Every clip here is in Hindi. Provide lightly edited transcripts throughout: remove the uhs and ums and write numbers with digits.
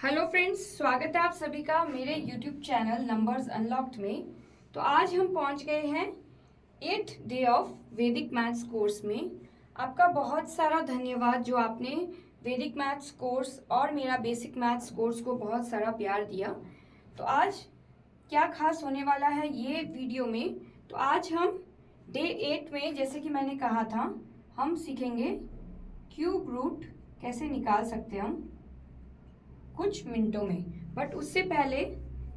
हेलो फ्रेंड्स, स्वागत है आप सभी का मेरे यूट्यूब चैनल नंबर्स अनलॉक्ड में। तो आज हम पहुंच गए हैं 8th डे ऑफ वैदिक मैथ्स कोर्स में। आपका बहुत सारा धन्यवाद जो आपने वैदिक मैथ्स कोर्स और मेरा बेसिक मैथ्स कोर्स को बहुत सारा प्यार दिया। तो आज क्या खास होने वाला है ये वीडियो में, तो आज हम डे 8 में जैसे कि मैंने कहा था हम सीखेंगे क्यूब रूट कैसे निकाल सकते हैं हम कुछ मिनटों में। बट उससे पहले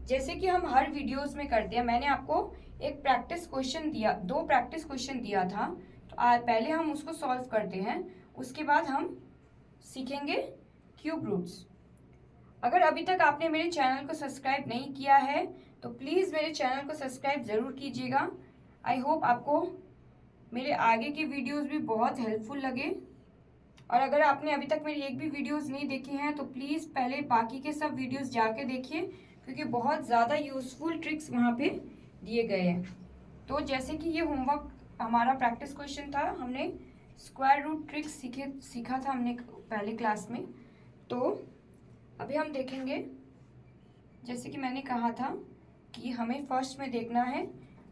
जैसे कि हम हर वीडियोस में करते हैं, मैंने आपको एक प्रैक्टिस क्वेश्चन दिया, 2 प्रैक्टिस क्वेश्चन दिया था। तो पहले हम उसको सॉल्व करते हैं, उसके बाद हम सीखेंगे क्यूब रूट्स। अगर अभी तक आपने मेरे चैनल को सब्सक्राइब नहीं किया है तो प्लीज़ मेरे चैनल को सब्सक्राइब ज़रूर कीजिएगा। आई होप आपको मेरे आगे की वीडियोज़ भी बहुत हेल्पफुल लगे। और अगर आपने अभी तक मेरी एक भी वीडियोस नहीं देखी हैं तो प्लीज़ पहले बाकी के सब वीडियोस जाके देखिए, क्योंकि बहुत ज़्यादा यूज़फुल ट्रिक्स वहाँ पे दिए गए हैं। तो जैसे कि ये होमवर्क हमारा प्रैक्टिस क्वेश्चन था, हमने स्क्वायर रूट ट्रिक्स सीखा था हमने पहले क्लास में। तो अभी हम देखेंगे, जैसे कि मैंने कहा था कि हमें फर्स्ट में देखना है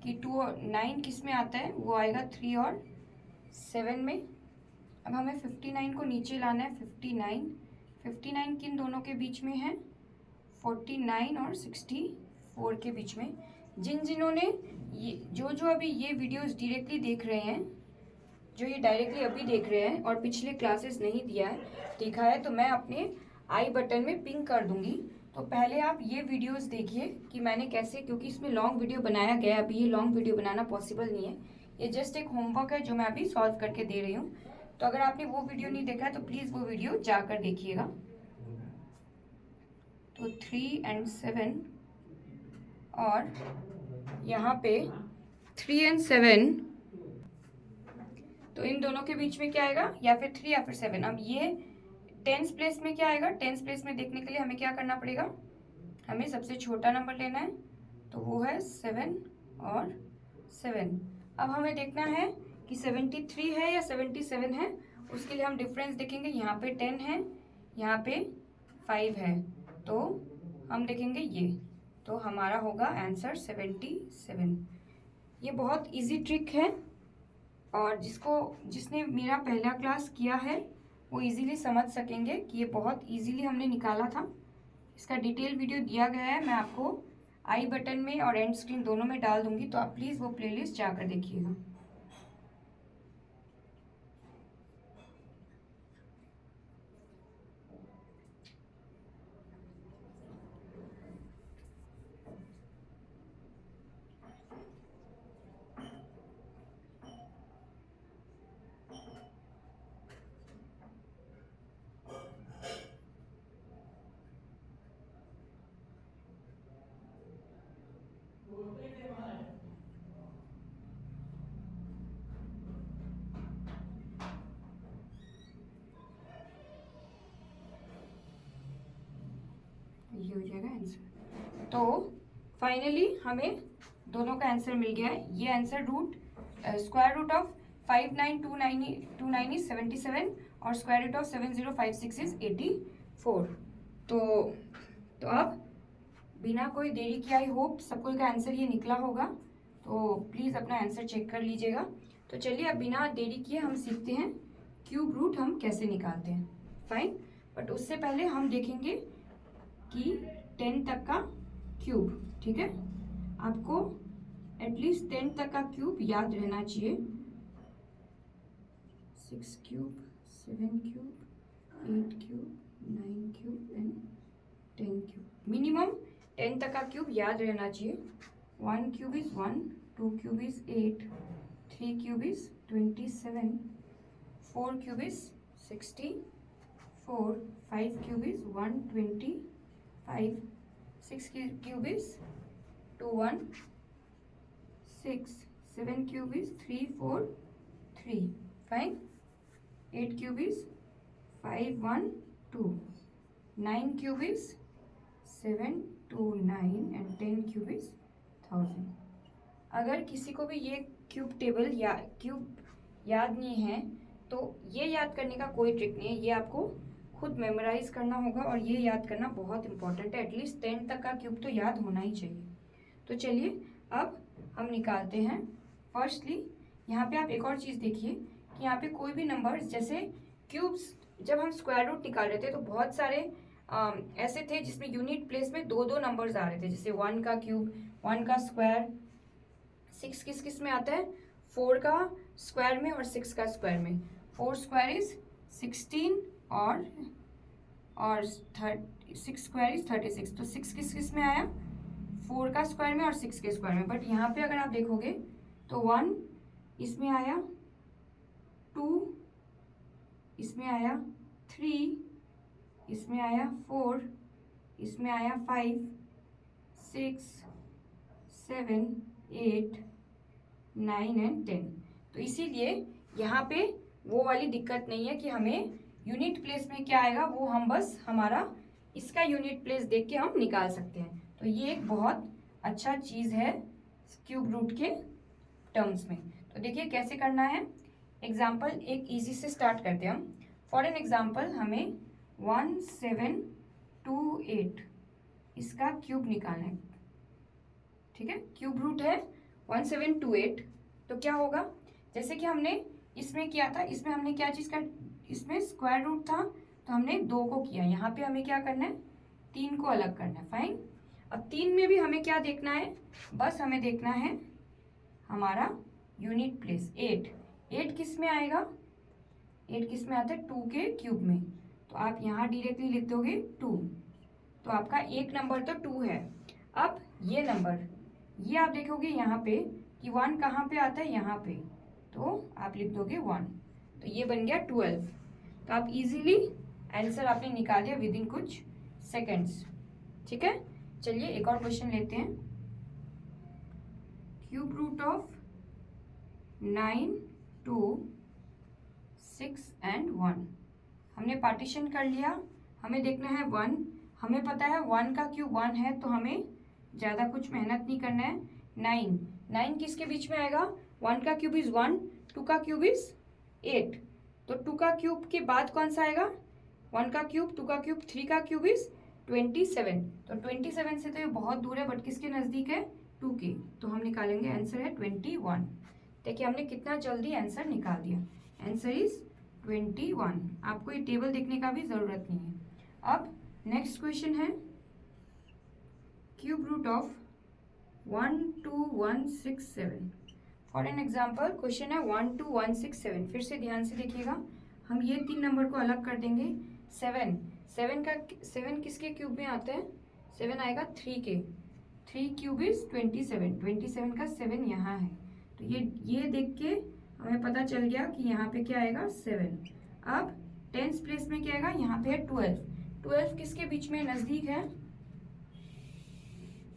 कि 2 और 9 किस में आता है, वो आएगा 3 और 7 में। अब हमें 59 को नीचे लाना है। 59 किन दोनों के बीच में है, 49 और 64 के बीच में। जिन्होंने जो अभी ये वीडियोस डायरेक्टली देख रहे हैं, जो ये डायरेक्टली अभी देख रहे हैं और पिछले क्लासेस नहीं देखा है, तो मैं अपने आई बटन में पिंक कर दूंगी। तो पहले आप ये वीडियोस देखिए कि मैंने कैसे, क्योंकि इसमें लॉन्ग वीडियो बनाया गया है, अभी ये लॉन्ग वीडियो बनाना पॉसिबल नहीं है। ये जस्ट एक होमवर्क है जो मैं अभी सॉल्व करके दे रही हूँ। तो अगर आपने वो वीडियो नहीं देखा है तो प्लीज़ वो वीडियो जाकर देखिएगा। तो 3 और 7 और यहाँ पे 3 और 7, तो इन दोनों के बीच में क्या आएगा, या फिर 3 या फिर 7। अब ये टेंस प्लेस में क्या आएगा, टेंस प्लेस में देखने के लिए हमें क्या करना पड़ेगा, हमें सबसे छोटा नंबर लेना है, तो वो है 7 और 7। अब हमें देखना है कि 73 है या 77 है, उसके लिए हम डिफरेंस देखेंगे। यहाँ पे 10 है, यहाँ पे 5 है, तो हम देखेंगे ये, तो हमारा होगा आंसर 77। ये बहुत इजी ट्रिक है और जिसने मेरा पहला क्लास किया है वो इजीली समझ सकेंगे कि ये बहुत इजीली हमने निकाला था। इसका डिटेल वीडियो दिया गया है, मैं आपको आई बटन में और एंड स्क्रीन दोनों में डाल दूंगी, तो आप प्लीज़ वो प्लेलिस्ट जाकर देखिएगा। ये हो जाएगा आंसर। तो फाइनली हमें दोनों का आंसर मिल गया है। ये answer square root of 5929 is 77 और स्क्वायर रूट ऑफ 7056 इज 84। तो अब बिना कोई देरी के, आई होप सबको का आंसर ये निकला होगा, तो प्लीज़ अपना आंसर चेक कर लीजिएगा। तो चलिए अब बिना देरी किए हम सीखते हैं क्यूब रूट हम कैसे निकालते हैं। फाइन, बट उससे पहले हम देखेंगे कि 10 तक का क्यूब, ठीक है, आपको एटलीस्ट 10 तक का क्यूब याद रहना चाहिए। 6 cube, 7 cube, 8 cube, 9 cube and 10 cube. Minimum 10 तक का क्यूब याद रहना चाहिए। 1 cube is 1, 2 cube is 8, 3 cube is 27, 4 cube is 64, 5 cube is 125, 6 cube is 216, 7 cube is 343, fine. 8 cube is 512, 9 cube is 729 and 10 cube is 1000। अगर किसी को भी ये क्यूब टेबल या क्यूब याद नहीं है तो ये याद करने का कोई ट्रिक नहीं है, ये आपको खुद मेमोराइज करना होगा और ये याद करना बहुत इंपॉर्टेंट है। एटलीस्ट 10 तक का क्यूब तो याद होना ही चाहिए। तो चलिए अब हम निकालते हैं। फर्स्टली यहाँ पे आप एक और चीज़ देखिए कि यहाँ पे कोई भी नंबर्स, जैसे क्यूब्स जब हम स्क्वायर रूट निकाल रहे थे तो बहुत सारे ऐसे थे जिसमें यूनिट प्लेस में दो दो नंबर्स आ रहे थे, जैसे 1 का क्यूब, 1 का स्क्वायर। 6 किस किस में आता है? 4 का स्क्वायर में और 6 का स्क्वायर में। 4 स्क्वायर इज 16 और 6 स्क्वायर इज 36। तो 6 किस किस में आया? 4 का स्क्वायर में और 6 के स्क्वायर में। बट यहाँ पे अगर आप देखोगे तो 1 इसमें आया, 2 इसमें आया, 3 इसमें आया, 4 इसमें आया, 5 6 7 8 9 एंड 10। तो इसीलिए यहाँ पे वो वाली दिक्कत नहीं है कि हमें यूनिट प्लेस में क्या आएगा, वो हम बस हमारा इसका यूनिट प्लेस देख के हम निकाल सकते हैं। तो ये एक बहुत अच्छा चीज़ है क्यूब रूट के टर्म्स में। तो देखिए कैसे करना है। एग्जाम्पल एक इजी से स्टार्ट करते हैं हम। फॉर एन एग्जाम्पल हमें 1728 इसका क्यूब निकालना है। ठीक है, क्यूब रूट है 1728। तो क्या होगा, जैसे कि हमने इसमें किया था, इसमें हमने क्या चीज़ का, इसमें स्क्वायर रूट था तो हमने 2 को किया। यहाँ पे हमें क्या करना है, 3 को अलग करना है। फाइन। अब 3 में भी हमें क्या देखना है, बस हमें देखना है हमारा यूनिट प्लेस। 8 किस में आएगा? 8 किस में आता है? 2 के क्यूब में। तो आप यहाँ डायरेक्टली लिख दोगे 2। तो आपका एक नंबर तो 2 है। अब ये नंबर, ये आप देखोगे यहाँ पे कि 1 कहाँ पे आता है, यहाँ पे। तो आप लिख दोगे 1। तो ये बन गया 12। तो आप इजीली आंसर आपने निकाल दिया विद इन कुछ सेकेंड्स। ठीक है, चलिए एक और क्वेश्चन लेते हैं। Cube root of 9 2 6 and 1। हमने पार्टीशन कर लिया। हमें देखना है 1। हमें पता है 1 का क्यूब 1 है, तो हमें ज़्यादा कुछ मेहनत नहीं करना है। 9 किसके बीच में आएगा? 1 का क्यूब इज 1, 2 का क्यूब इज 8। तो 2 का क्यूब के बाद कौन सा आएगा? 1 का क्यूब, 2 का क्यूब, 3 का क्यूब इज 27। तो 27 से तो ये बहुत दूर है, बट किसके नज़दीक है? 2 के। तो हम निकालेंगे, आंसर है 21। देखिए हमने कितना जल्दी आंसर निकाल दिया। Answer is 21। आपको ये टेबल देखने का भी ज़रूरत नहीं है। अब नेक्स्ट क्वेश्चन है cube root of 12167। For an example question है 12167। फिर से ध्यान से देखिएगा, हम ये 3 नंबर को अलग कर देंगे। 7 किसके क्यूब में आता है? 7 आएगा 3 के। 3 क्यूब इज 27। 27 का 7 यहाँ है। तो ये देख के हमें पता चल गया कि यहाँ पे क्या आएगा? 7। अब 10th प्लेस में क्या आएगा? यहाँ पे है 12। 12 किसके बीच में नज़दीक है?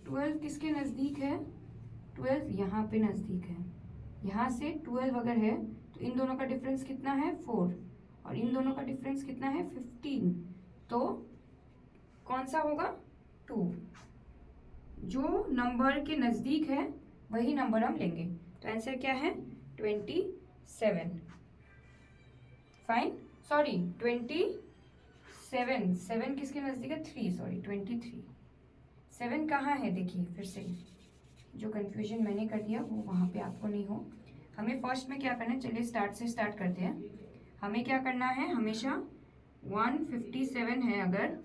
12 किसके नज़दीक है? 12 यहाँ पे नज़दीक है। यहाँ से 12 अगर है तो इन दोनों का डिफरेंस कितना है? 4। और इन दोनों का डिफरेंस कितना है? 15। तो कौन सा होगा? 2। जो नंबर के नज़दीक है वही नंबर हम लेंगे। तो आंसर क्या है? 27। Fine, sorry 27। 7 किसके नज़दीक है? 3, सॉरी 23। 7 कहाँ है? देखिए फिर से जो कंफ्यूजन मैंने कर दिया वो वहाँ पे आपको नहीं हो। हमें फर्स्ट में क्या करना है, चलिए स्टार्ट से स्टार्ट करते हैं। हमें क्या करना है, हमेशा 157 है, अगर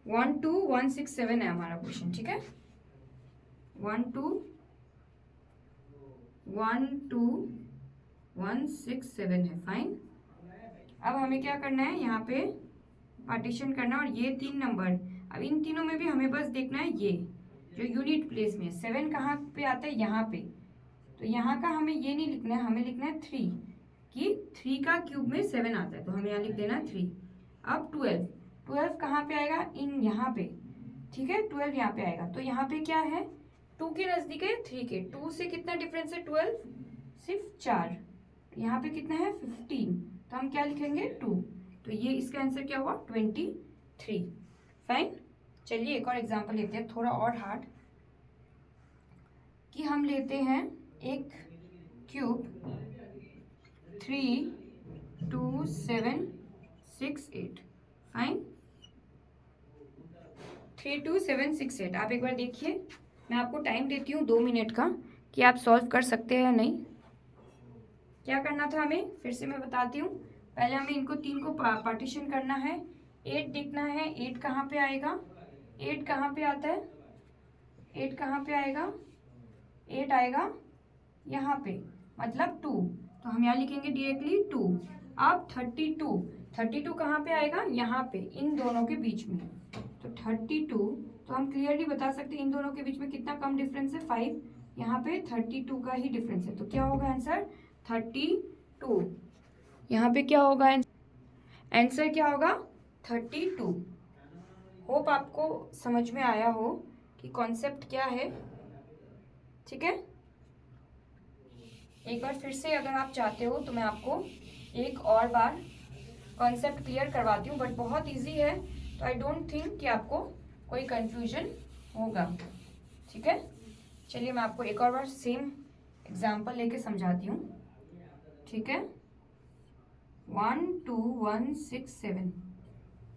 12167 है हमारा क्वेश्चन। ठीक है, 12167 है। फाइन। अब हमें क्या करना है, यहाँ पे पार्टीशन करना, और ये 3 नंबर, अब इन तीनों में भी हमें बस देखना है ये जो यूनिट प्लेस में 7 कहाँ पे आता है? यहाँ पे। तो यहाँ का हमें ये नहीं लिखना है, हमें लिखना है 3, कि 3 का क्यूब में 7 आता है, तो हमें यहाँ लिख देना 3। अब 12 कहाँ पे आएगा? इन यहाँ पे। ठीक है, 12 यहाँ पे आएगा। तो यहाँ पे क्या है? 2 के नज़दीक है 3 के। 2 से कितना डिफरेंस है? 12, सिर्फ 4। यहाँ पे कितना है? 15। तो हम क्या लिखेंगे? 2। तो ये इसका आंसर क्या हुआ? 23। फाइन। चलिए एक और एग्जांपल लेते हैं, थोड़ा और हार्ड, कि हम लेते हैं एक क्यूब 32768। फाइन, 32768। आप एक बार देखिए, मैं आपको टाइम देती हूँ 2 मिनट का कि आप सॉल्व कर सकते हैं या नहीं। क्या करना था हमें, फिर से मैं बताती हूँ। पहले हमें इनको 3 को पार्टीशन करना है। 8 देखना है, 8 कहाँ पे आएगा, 8 कहाँ पे आता है, 8 कहाँ पे आएगा, 8 आएगा यहाँ पे, मतलब 2। तो हम यहाँ लिखेंगे डायरेक्टली 2। अब 32 कहाँ पे आएगा, यहाँ पे, इन दोनों के बीच में। तो 32, तो हम क्लियरली बता सकते हैं इन दोनों के बीच में कितना कम डिफरेंस है, 5। यहाँ पे 32 का ही डिफरेंस है, तो क्या होगा आंसर, 32। यहाँ पे क्या होगा आंसर, क्या होगा 32। होप आपको समझ में आया हो कि कॉन्सेप्ट क्या है। ठीक है, एक बार फिर से अगर आप चाहते हो तो मैं आपको एक और बार कॉन्सेप्ट क्लियर करवाती हूँ, बट बहुत इजी है, तो आई डोंट थिंक कि आपको कोई कंफ्यूजन होगा। ठीक है, चलिए मैं आपको एक और बार सेम एग्जाम्पल लेके समझाती हूँ। ठीक है, 1 2 1 6 7।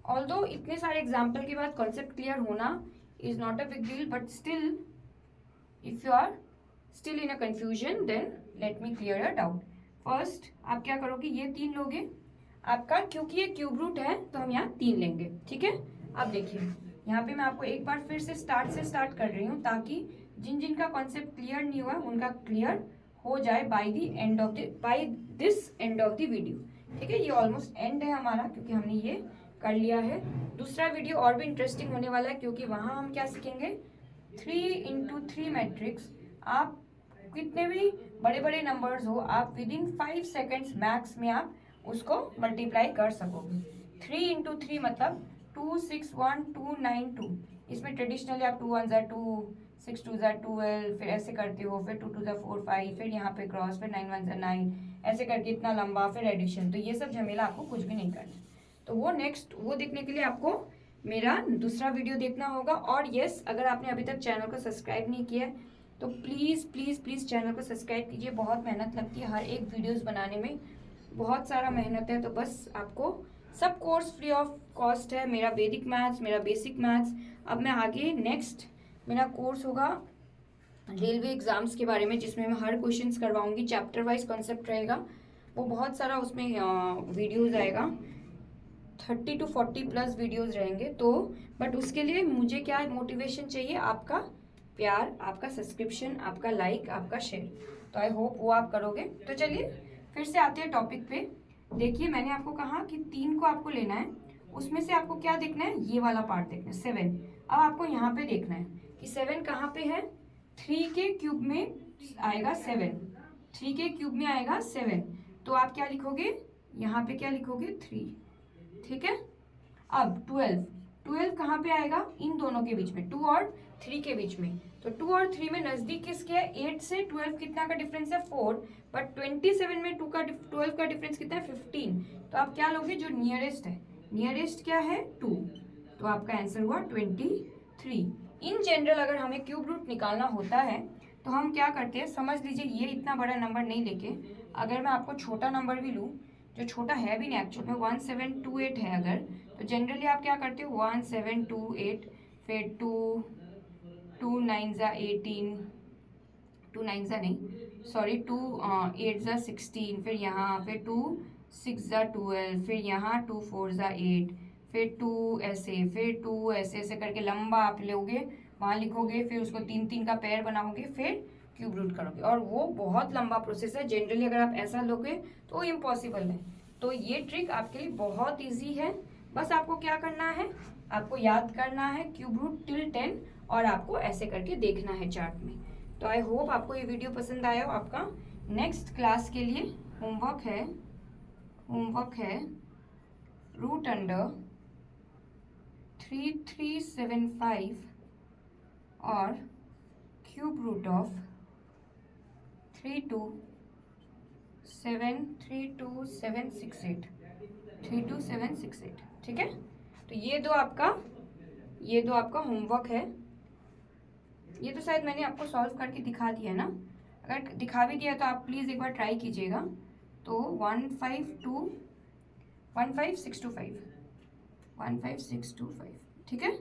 ऑल्दो इतने सारे एग्जाम्पल के बाद कॉन्सेप्ट क्लियर होना is not a big deal, but still if you are still in a confusion then let me clear a doubt. First आप क्या करोगे, ये 3 लोगे आपका, क्योंकि ये क्यूब रूट है तो हम यहाँ 3 लेंगे। ठीक है, अब देखिए यहाँ पे मैं आपको एक बार फिर से स्टार्ट कर रही हूँ, ताकि जिन जिन का कॉन्सेप्ट क्लियर नहीं हुआ उनका क्लियर हो जाए by this end of the video. ठीक है, ये ऑलमोस्ट एंड है हमारा, क्योंकि हमने ये कर लिया है। दूसरा वीडियो और भी इंटरेस्टिंग होने वाला है, क्योंकि वहां हम क्या सीखेंगे, 3x3 मैट्रिक्स। आप कितने भी बड़े बड़े नंबर्स हो, आप विद इन 5 सेकेंड्स मैक्स में आप उसको मल्टीप्लाई कर सकोगे। 3x3 मतलब 2 6 1 2 9 2। इसमें ट्रेडिशनली आप 2 1 2, 6 2 12, फिर ऐसे करते हो, फिर 2 2 4 5, फिर यहाँ पे क्रॉस, फिर 9 1 9, ऐसे करके इतना लंबा, फिर एडिशन। तो ये सब झमेला आपको कुछ भी नहीं करना। तो वो नेक्स्ट, वो देखने के लिए आपको मेरा दूसरा वीडियो देखना होगा। और यस, अगर आपने अभी तक चैनल को सब्सक्राइब नहीं किया है तो प्लीज़ प्लीज़ प्लीज़ चैनल को सब्सक्राइब कीजिए। बहुत मेहनत लगती है हर एक वीडियोस बनाने में, बहुत सारा मेहनत है। तो बस आपको सब कोर्स फ्री ऑफ कॉस्ट है, मेरा वैदिक मैथ्स, मेरा बेसिक मैथ्स। अब मैं आगे नेक्स्ट मेरा कोर्स होगा रेलवे एग्जाम्स के बारे में, जिसमें मैं हर क्वेश्चंस करवाऊंगी, चैप्टर वाइज कॉन्सेप्ट रहेगा। वो बहुत सारा उसमें वीडियोज़ आएगा, 30 to 40 प्लस वीडियोज़ रहेंगे। तो बट उसके लिए मुझे क्या मोटिवेशन चाहिए, आपका प्यार, आपका सब्सक्रिप्शन, आपका लाइक, आपका शेयर। तो आई होप वो आप करोगे। तो चलिए फिर से आते हैं टॉपिक पे। देखिए मैंने आपको कहा कि 3 को आपको लेना है, उसमें से आपको क्या देखना है, ये वाला पार्ट देखना है 7। अब आपको यहाँ पे देखना है कि 7 कहाँ पे है, 3 के क्यूब में आएगा 7, 3 के क्यूब में आएगा 7। तो आप क्या लिखोगे, यहाँ पे क्या लिखोगे, 3। ठीक है, अब 12 कहाँ पे आएगा, इन दोनों के बीच में, 2 और 3 के बीच में। तो 2 और 3 में नजदीक किसके है, 8 से 12 कितना का डिफरेंस है, 4। बट 27 में 12 का डिफरेंस कितना है, 15। तो आप क्या लोगे, जो नियरेस्ट है, नियरेस्ट क्या है, 2। तो आपका आंसर हुआ 23। इन जनरल अगर हमें क्यूब रूट निकालना होता है तो हम क्या करते हैं, समझ लीजिए ये इतना बड़ा नंबर नहीं लेके, अगर मैं आपको छोटा नंबर भी लूँ, जो छोटा है भी नहीं एक्चुअल में, 1728 है अगर, तो जनरली आप क्या करते हो, 1728, फिर 2 9 ज़ा 18, 2 9 ज़ा नहीं सॉरी 2 8 ज़ा 16, फिर यहाँ फिर 2 6 ज़ा 12, फिर यहाँ 2 4 ज़ा 8, फिर 2 ऐसे, फिर 2 ऐसे ऐसे करके लंबा आप लोगे, वहाँ लिखोगे, फिर उसको 3 3 का पेयर बनाओगे, फिर क्यूब रूट करोगे, और वो बहुत लंबा प्रोसेस है। जनरली अगर आप ऐसा लोगे तो इम्पॉसिबल है। तो ये ट्रिक आपके लिए बहुत इजी है, बस आपको क्या करना है, आपको याद करना है क्यूब रूट टिल 10, और आपको ऐसे करके देखना है चार्ट में। तो आई होप आपको ये वीडियो पसंद आया हो। आपका नेक्स्ट क्लास के लिए होमवर्क है रूट अंडर 3375 और क्यूब रूट ऑफ 32768। ठीक है, तो ये दो आपका होमवर्क है। ये तो शायद मैंने आपको सॉल्व करके दिखा दिया ना, अगर दिखा भी दिया तो आप प्लीज़ एक बार ट्राई कीजिएगा। तो 15625, 15625। ठीक है,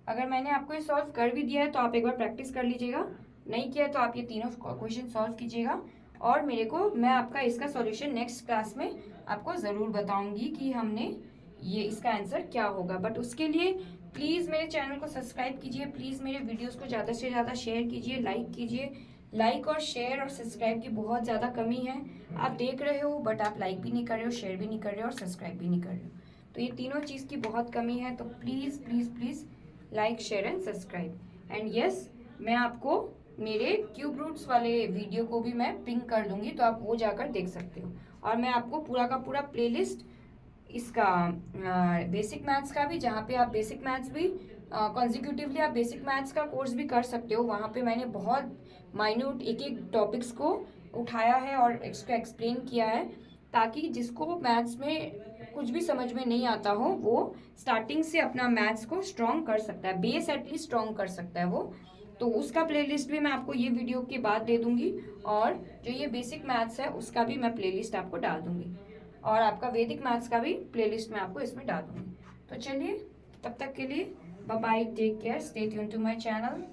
अगर मैंने आपको ये सॉल्व कर भी दिया है तो आप एक बार प्रैक्टिस कर लीजिएगा, नहीं किया तो आप ये तीनों क्वेश्चन सॉल्व कीजिएगा और मैं आपका इसका सॉल्यूशन नेक्स्ट क्लास में आपको ज़रूर बताऊंगी कि हमने ये इसका आंसर क्या होगा। बट उसके लिए प्लीज़ मेरे चैनल को सब्सक्राइब कीजिए, प्लीज़ मेरे वीडियोस को ज़्यादा से ज़्यादा शेयर कीजिए, लाइक कीजिए। लाइक और शेयर और सब्सक्राइब की बहुत ज़्यादा कमी है। आप देख रहे हो बट आप लाइक भी नहीं कर रहे हो, शेयर भी नहीं कर रहे हो और सब्सक्राइब भी नहीं कर रहे हो, तो ये तीनों चीज़ की बहुत कमी है। तो please please please like share and subscribe. And yes, मैं आपको मेरे क्यूब रूट्स वाले वीडियो को भी मैं पिंक कर दूंगी, तो आप वो जाकर देख सकते हो। और मैं आपको पूरा का पूरा प्लेलिस्ट इसका बेसिक मैथ्स का भी, जहाँ पे आप बेसिक मैथ्स भी कॉन्जिक्यूटिवली आप बेसिक मैथ्स का कोर्स भी कर सकते हो, वहाँ पे मैंने बहुत माइन्यूट एक एक टॉपिक्स को उठाया है और इसको एक्सप्लेन किया है, ताकि जिसको मैथ्स में कुछ भी समझ में नहीं आता हो वो स्टार्टिंग से अपना मैथ्स को स्ट्रॉन्ग कर सकता है, बेस एटलीस्ट स्ट्रॉन्ग कर सकता है वो। तो उसका प्लेलिस्ट भी मैं आपको ये वीडियो के बाद दे दूंगी, और जो ये बेसिक मैथ्स है उसका भी मैं प्लेलिस्ट आपको डाल दूंगी, और आपका वैदिक मैथ्स का भी प्लेलिस्ट मैं आपको इसमें डाल दूंगी। तो चलिए, तब तक के लिए bye bye, take care, stay tune to my channel.